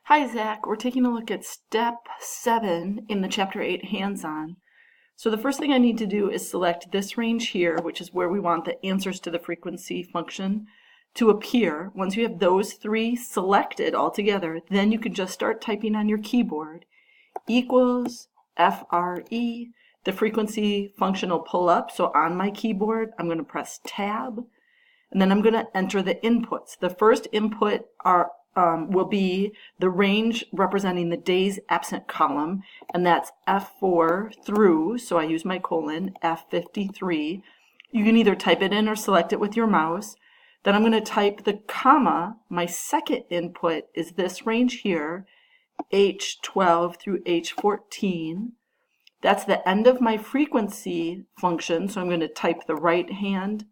Hi, Zach. We're taking a look at step 7 in the chapter 8 hands-on. So the first thing I need to do is select this range here, which is where we want the answers to the frequency function to appear. Once you have those three selected all together, then you can just start typing on your keyboard equals FRE. The frequency function will pull up. So on my keyboard, I'm going to press tab, and then I'm going to enter the inputs. The first input will be the range representing the days absent column, and that's F4 through, so I use my colon, F53. You can either type it in or select it with your mouse. Then I'm going to type the comma. My second input is this range here, H12 through H14. That's the end of my frequency function, so I'm going to type the right hand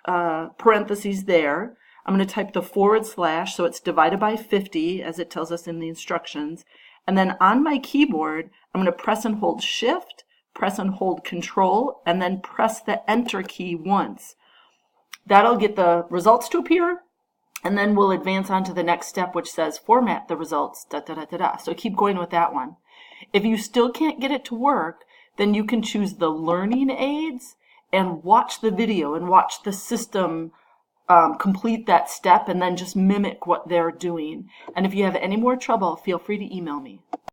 parentheses there. I'm going to type the /, so it's divided by 50 as it tells us in the instructions. And then on my keyboard, I'm going to press and hold Shift, press and hold Control, and then press the Enter key once. That'll get the results to appear, and then we'll advance on to the next step, which says format the results, So keep going with that one. If you still can't get it to work, then you can choose the learning aids and watch the video and watch the system complete that step and then just mimic what they're doing. And if you have any more trouble, feel free to email me.